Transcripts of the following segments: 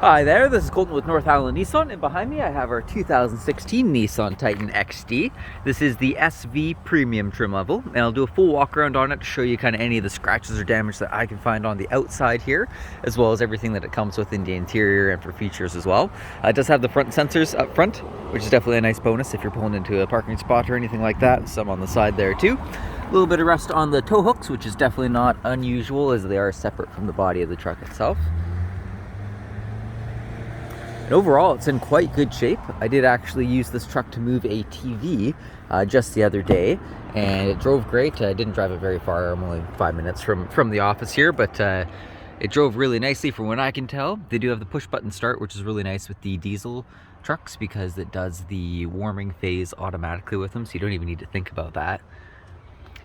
Hi there, this is Colton with North Island Nissan, and behind me I have our 2016 Nissan Titan XD. This is the SV Premium trim level, and I'll do a full walk around on it to show you kind of any of the scratches or damage that I can find on the outside here, as well as everything that it comes with in the interior and for features as well. It does have the front sensors up front, which is definitely a nice bonus if you're pulling into a parking spot or anything like that. Some on the side there too. A little bit of rust on the tow hooks, which is definitely not unusual as they are separate from the body of the truck itself. And overall, it's in quite good shape. I did actually use this truck to move a TV just the other day, and it drove great. I didn't drive it very far. I'm only 5 minutes from the office here, but it drove really nicely from what I can tell. They do have the push button start, which is really nice with the diesel trucks because it does the warming phase automatically with them, so you don't even need to think about that.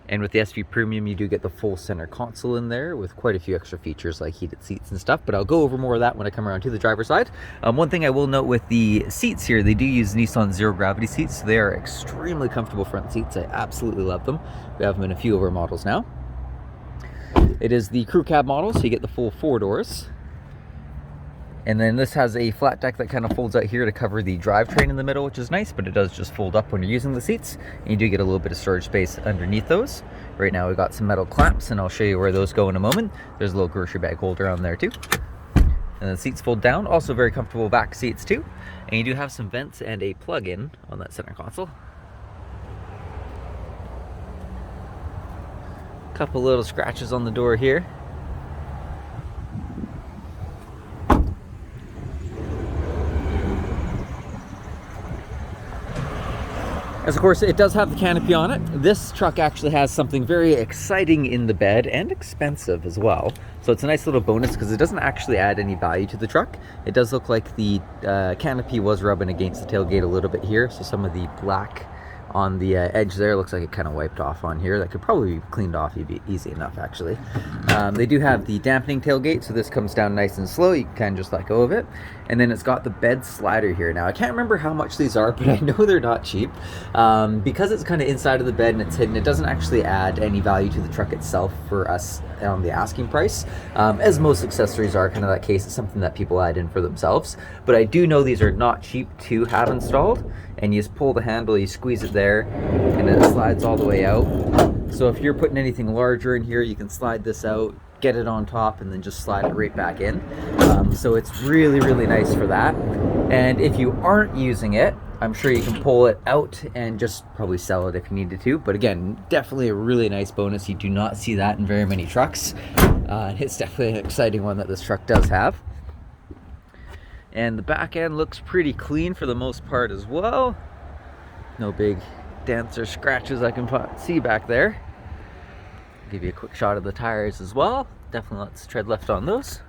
And with the SV Premium, you do get the full center console in there with quite a few extra features like heated seats and stuff, but I'll go over more of that when I come around to the driver's side. One thing I will note with the seats here, they do use Nissan zero gravity seats, so they are extremely comfortable front seats. I absolutely love them. We have them in a few of our models now. It is the crew cab model, so you get the full 4 doors. And then this has a flat deck that kind of folds out here to cover the drivetrain in the middle, which is nice, but it does just fold up when you're using the seats. And you do get a little bit of storage space underneath those. Right now we've got some metal clamps, and I'll show you where those go in a moment. There's a little grocery bag holder on there too. And the seats fold down, also very comfortable back seats too. And you do have some vents and a plug-in on that center console. Couple little scratches on the door here. As of course, it does have the canopy on it. This truck actually has something very exciting in the bed and expensive as well. So it's a nice little bonus because it doesn't actually add any value to the truck. It does look like the canopy was rubbing against the tailgate a little bit here. So some of the black on the edge there looks like it kind of wiped off on here. That could probably be cleaned off easy enough actually. They do have the dampening tailgate, so this comes down nice and slow. You can kind of just let go of it. And then it's got the bed slider here. Now I can't remember how much these are, but I know they're not cheap. Because it's kind of inside of the bed and it's hidden, it doesn't actually add any value to the truck itself for us on the asking price. As most accessories are kind of that case, it's something that people add in for themselves. But I do know these are not cheap to have installed. And you just pull the handle, you squeeze it there, and it slides all the way out. So if you're putting anything larger in here, you can slide this out, get it on top, and then just slide it right back in. So it's really, really nice for that. And if you aren't using it, I'm sure you can pull it out and just probably sell it if you needed to. But again, definitely a really nice bonus. You do not see that in very many trucks. It's definitely an exciting one that this truck does have. And the back end looks pretty clean for the most part as well. No big dents or scratches I can see back there. Give you a quick shot of the tires as well. Definitely lots of tread left on those.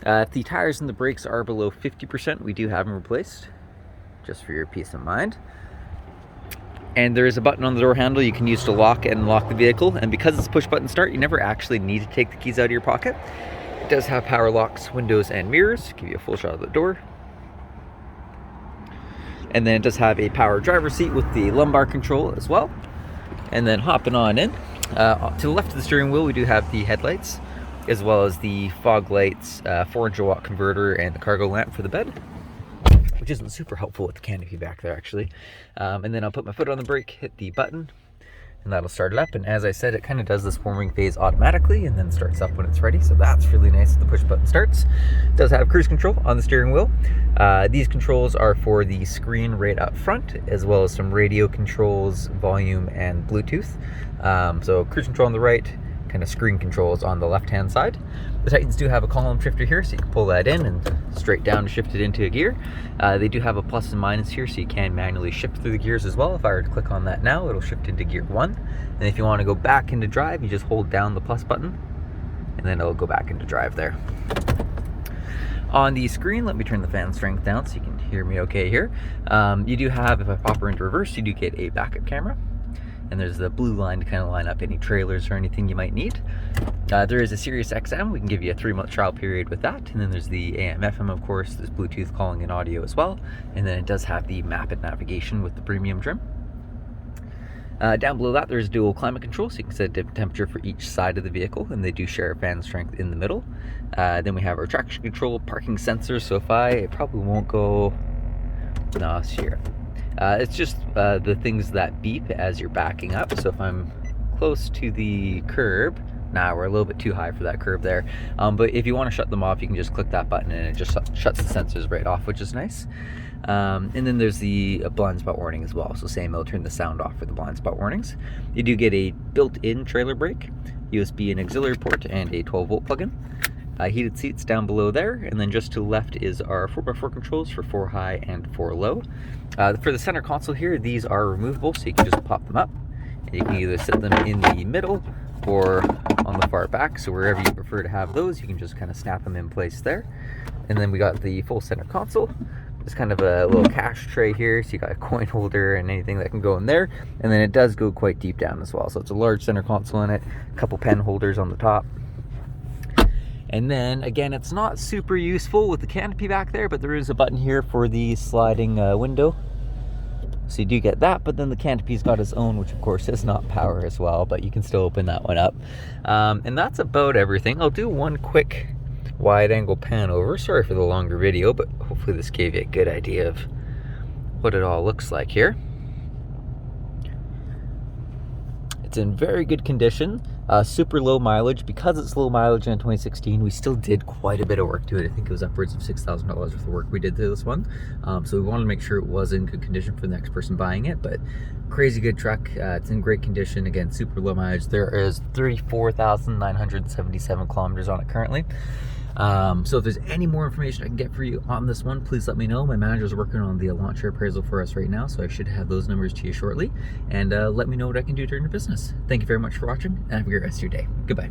If the tires and the brakes are below 50%, we do have them replaced, just for your peace of mind. And there is a button on the door handle you can use to lock and unlock the vehicle. And because it's push button start, you never actually need to take the keys out of your pocket. It does have power locks, windows, and mirrors. Give you a full shot of the door. And then it does have a power driver's seat with the lumbar control as well. And then hopping on in, to the left of the steering wheel, we do have the headlights, as well as the fog lights, 400-watt converter, and the cargo lamp for the bed, which isn't super helpful with the canopy back there actually. And then I'll put my foot on the brake, hit the button, and that'll start it up. And as I said, it kind of does this warming phase automatically and then starts up when it's ready. So that's really nice. The push button starts. It does have cruise control on the steering wheel. These controls are for the screen right up front, as well as some radio controls, volume, and Bluetooth. So cruise control on the right, kind of screen controls on the left hand side. The Titans do have a column shifter here, so you can pull that in and straight down to shift it into a gear. They do have a plus and minus here, so you can manually shift through the gears as well. If I were to click on that now, it'll shift into gear 1. And if you want to go back into drive, you just hold down the plus button, and then it'll go back into drive there. On the screen, let me turn the fan strength down so you can hear me okay here. You do have, if I pop her into reverse, you do get a backup camera. And there's the blue line to kind of line up any trailers or anything you might need. There is a Sirius XM. We can give you a 3-month trial period with that. And then there's the AM FM, of course. There's Bluetooth calling and audio as well. And then it does have the map and navigation with the premium trim. Down below that, there's dual climate control, so you can set the temperature for each side of the vehicle, and they do share a fan strength in the middle. Then we have our traction control, parking sensors, so it probably won't go, no, it's here. It's just the things that beep as you're backing up, so if I'm close to the curb, we're a little bit too high for that curve there. But if you want to shut them off, you can just click that button and it just shuts the sensors right off, which is nice. And then there's the blind spot warning as well. So same, it'll turn the sound off for the blind spot warnings. You do get a built-in trailer brake, USB and auxiliary port, and a 12-volt plug-in. Heated seats down below there, and then just to the left is our 4x4 controls for 4 high and 4 low. For the center console here, these are removable, so you can just pop them up. And you can either sit them in the middle or on the far back, so wherever you prefer to have those, you can just kind of snap them in place there. And then we got the full center console. There's kind of a little cash tray here, so you got a coin holder and anything that can go in there. And then it does go quite deep down as well, so it's a large center console in it, a couple pen holders on the top. And then again, it's not super useful with the canopy back there, but there is a button here for the sliding window. So you do get that, but then the canopy's got its own, which of course is not power as well, but you can still open that one up. And that's about everything. I'll do one quick wide angle pan over. Sorry for the longer video, but hopefully this gave you a good idea of what it all looks like here. It's in very good condition, super low mileage. Because it's low mileage in 2016, we still did quite a bit of work to it. I think it was upwards of $6,000 worth of work we did to this one. So we wanted to make sure it was in good condition for the next person buying it, but crazy good truck. It's in great condition. Again, super low mileage. There is 34,977 kilometers on it currently. So if there's any more information I can get for you on this one, please let me know. My manager's working on the launch year appraisal for us right now, so I should have those numbers to you shortly. And let me know what I can do during your business. Thank you very much for watching, and have a great rest of your day. Goodbye.